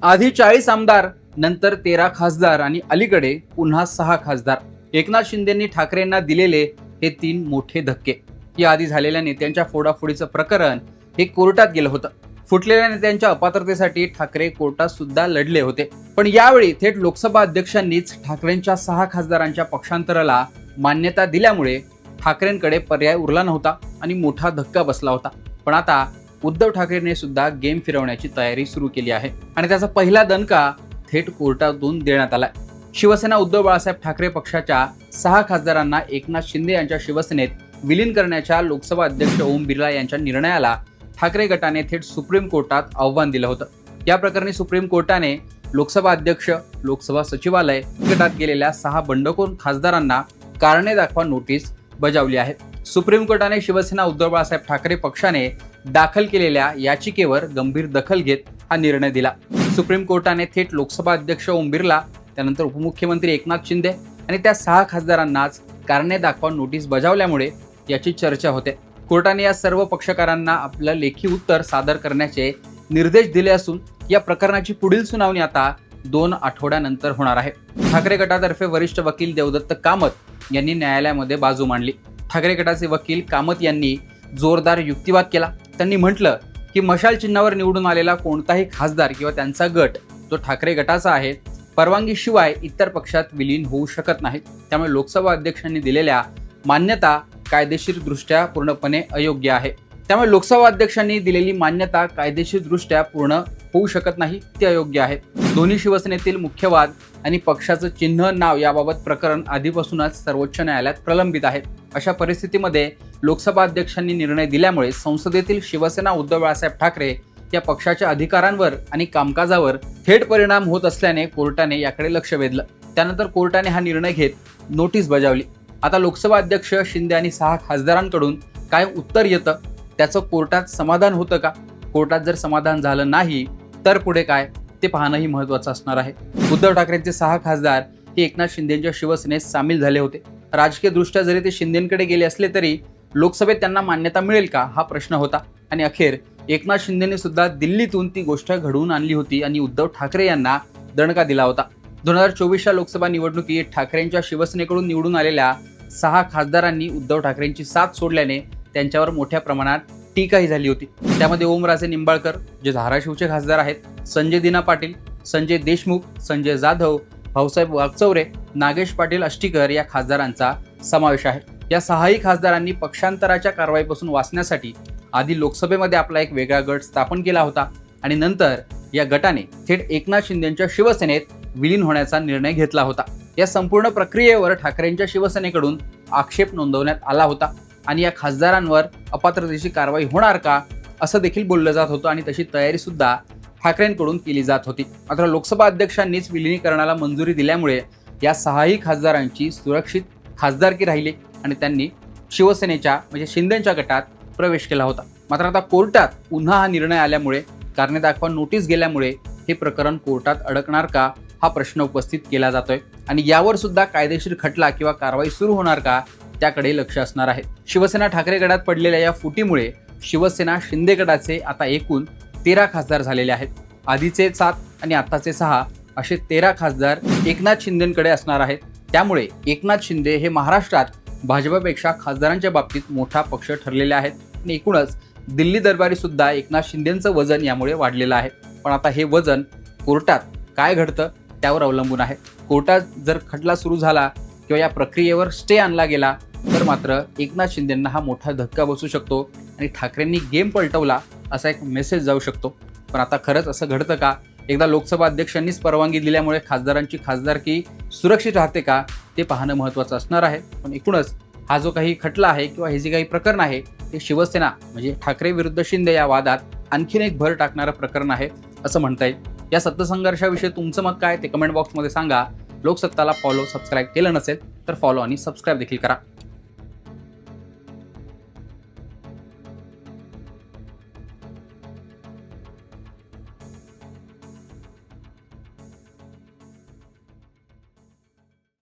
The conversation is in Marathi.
आधी 40 आमदार, नंतर 13 खासदार आणि अलीकडे पुन्हा 6 खासदार. एकनाथ शिंदेंनी ठाकरेंना दिलेले हे 3 मोठे धक्के. या आधी झालेल्या नेत्यांच्या फोडाफोडीचं प्रकरण हे कोर्टात गेलं होतं. फुटलेल्या नेत्यांच्या अपात्रतेसाठी ठाकरे कोर्टात सुद्धा लढले होते. पण यावेळी थेट लोकसभा अध्यक्षांनीच ठाकरेंच्या 6 खासदारांच्या पक्षांतराला मान्यता दिल्यामुळे ठाकरेंकडे पर्याय उरला नव्हता आणि मोठा धक्का बसला होता. पण आता उद्धव ठाकरेंनी सुद्धा गेम फिरवण्याची तयारी सुरू केली आहे आणि त्याचा पहिला दणका थेट कोर्टातून देण्यात आलाय. शिवसेना उद्धव बाळासाहेब ठाकरे पक्षाच्या 6 खासदारांना एकनाथ शिंदे यांच्या शिवसेनेत विलीन करण्याच्या लोकसभा अध्यक्ष ओम बिर्ला यांच्या निर्णयाला ठाकरे गटाने थेट सुप्रीम कोर्टात आव्हान दिलं होतं. या प्रकरणी सुप्रीम कोर्टाने लोकसभा अध्यक्ष, लोकसभा सचिवालय गटात गेलेल्या 6 बंडखोर खासदारांना कारणे दाखवा नोटीस बजावली आहे. सुप्रीम कोर्टाने शिवसेना उद्धव बाळासाहेब ठाकरे पक्षाने दाखल केलेल्या याचिकेवर गंभीर दखल घेत हा निर्णय दिला. सुप्रीम कोर्टाने थेट लोकसभा अध्यक्ष ओम बिर्ला, त्यानंतर उपमुख्यमंत्री एकनाथ शिंदे आणि त्या 6 खासदारांनाच कारणे दाखवा नोटीस बजावल्यामुळे याची चर्चा होते. कोर्टाने या सर्व पक्षकारांना आपलं लेखी उत्तर सादर करण्याचे निर्देश दिले असून या प्रकरणाची पुढील सुनावणी आता 2 आठवड्यानंतर होणार आहे. ठाकरे गटातर्फे वरिष्ठ वकील देवदत्त कामत यांनी न्यायालयामध्ये बाजू मांडली. ठाकरे गटाचे वकील कामत यांनी जोरदार युक्तिवाद केला. त्यांनी म्हटलं की मशाल चिन्हावर निवडून आलेला कोणताही खासदार किंवा त्यांचा गट जो ठाकरे गटाचा आहे, परवानगीशिवाय इतर पक्षात विलीन होऊ शकत नाहीत. त्यामुळे लोकसभा अध्यक्षांनी दिलेल्या मान्यता कायदेशीरदृष्ट्या पूर्णपणे अयोग्य आहे. त्यामुळे लोकसभा अध्यक्षांनी दिलेली मान्यता कायदेशीरदृष्ट्या पूर्ण होऊ शकत नाही, ती अयोग्य आहे. दोन्ही शिवसेनेतील मुख्य वाद आणि पक्षाचं चिन्ह, नाव याबाबत प्रकरण आधीपासूनच सर्वोच्च न्यायालयात प्रलंबित आहे. अशा परिस्थितीमध्ये लोकसभा अध्यक्षांनी निर्णय दिल्यामुळे संसदेतील शिवसेना उद्धव बाळासाहेब ठाकरे या पक्षाच्या अधिकारांवर आणि कामकाजावर थेट परिणाम होत असल्याने कोर्टाने याकडे लक्ष वेधलं. त्यानंतर कोर्टाने हा निर्णय घेत नोटीस बजावली. आता लोकसभा अध्यक्ष शिंदे आणि 6 खासदारांकडून काय उत्तर येतं, त्याचं कोर्टात समाधान होतं का? कोर्टात जर समाधान झालं नाही तर पुढे काय ते पाहणंही महत्त्वाचं असणार आहे. उद्धव ठाकरेंचे 6 खासदार हे एकनाथ शिंदेंच्या शिवसेनेत सामील झाले होते. राजकीय दृष्ट्या जरी ते शिंदेंकडे गेले असले तरी लोकसभेत त्यांना मान्यता मिळेल का हा प्रश्न होता. आणि अखेर एकनाथ शिंदेंनी सुद्धा दिल्लीतून ती गोष्ट घडवून आणली होती आणि उद्धव ठाकरे यांना दणका दिला होता. 2024च्या लोकसभा निवडणुकीत ठाकरेंच्या शिवसेनेकडून निवडून आलेल्या 6 खासदारांनी उद्धव ठाकरेंची साथ सोडल्याने त्यांच्यावर मोठ्या प्रमाणात टीकाही झाली होती. त्यामध्ये ओमराजे निंबाळकर जे धाराशिवचे खासदार आहेत, संजय दिना पाटील, संजय देशमुख, संजय जाधव, भाऊसाहेब वागचौरे, नागेश पाटील आष्टीकर या खासदारांचा समावेश आहे. या 6ही खासदारांनी पक्षांतराच्या कारवाईपासून वाचण्यासाठी आधी लोकसभेमध्ये आपला एक वेगळा गट स्थापन केला होता आणि नंतर या गटाने थेट एकनाथ शिंदेंच्या शिवसेनेत विलीन होण्याचा निर्णय घेतला होता. या संपूर्ण प्रक्रियेवर ठाकरेंच्या शिवसेनेकडून आक्षेप नोंदवण्यात आला होता आणि या खासदारांवर अपात्रतेची कारवाई होणार का असं देखील बोललं जात होतं आणि तशी तयारी सुद्धा ठाकरेंकडून केली जात होती. मात्र लोकसभा अध्यक्षांनीच विलिनीकरणाला मंजुरी दिल्यामुळे या 6ही खासदारांची सुरक्षित खासदारकी राहिली आणि त्यांनी शिवसेनेच्या म्हणजे शिंदेंच्या गटात प्रवेश केला होता. मात्र आता कोर्टात पुन्हा हा निर्णय आल्यामुळे, कारणे दाखवा नोटीस गेल्यामुळे हे प्रकरण कोर्टात अडकणार का हा प्रश्न उपस्थित केला जातोय आणि यावर सुद्धा कायदेशीर खटला किंवा कारवाई सुरू होणार का त्याकडे लक्ष असणार आहे. शिवसेना ठाकरे गटात पडलेल्या या फुटीमुळे शिवसेना शिंदे गटाचे आता एकूण 13 खासदार झालेले आहेत. आधीचे 7 आणि आताचे 6 असे 13 खासदार एकनाथ शिंदेंकडे असणार आहेत. त्यामुळे एकनाथ शिंदे हे महाराष्ट्रात भाजपपेक्षा खासदारांच्या बाबतीत मोठा पक्ष ठरलेले आहेत आणि एकूणच दिल्ली दरबारी सुद्धा एकनाथ शिंदेंचं वजन यामुळे वाढलेलं आहे. पण आता हे वजन कोर्टात काय घडतं त्यावर अवलंबून आहे. कोर्टात जर खटला सुरू झाला किंवा या प्रक्रियेवर स्टे आणला गेला तर मात्र एकनाथ शिंदेंना हा मोठा धक्का बसू शकतो आणि ठाकरेंनी गेम पलटवला असा एक मेसेज जाऊ शकतो. पण आता खरंच असं घडतं का? एकदा लोकसभा अध्यक्षांनीच परवानगी दिल्यामुळे खासदारांची खासदारकी सुरक्षित राहते का ते पाहणं महत्त्वाचं असणार आहे. पण एकूणच हा जो काही खटला आहे किंवा हे जे काही प्रकरण आहे ते शिवसेना म्हणजे ठाकरे विरुद्ध शिंदे या वादात आणखीन एक भर टाकणारं प्रकरण आहे असं म्हणता येईल. या सत्तासंघर्षाविषयी तुमचं मत काय ते कमेंट बॉक्समध्ये सांगा. लोकसत्ताला फॉलो, सबस्क्राईब केलं नसेल तर फॉलो आणि सबस्क्राईब देखील करा.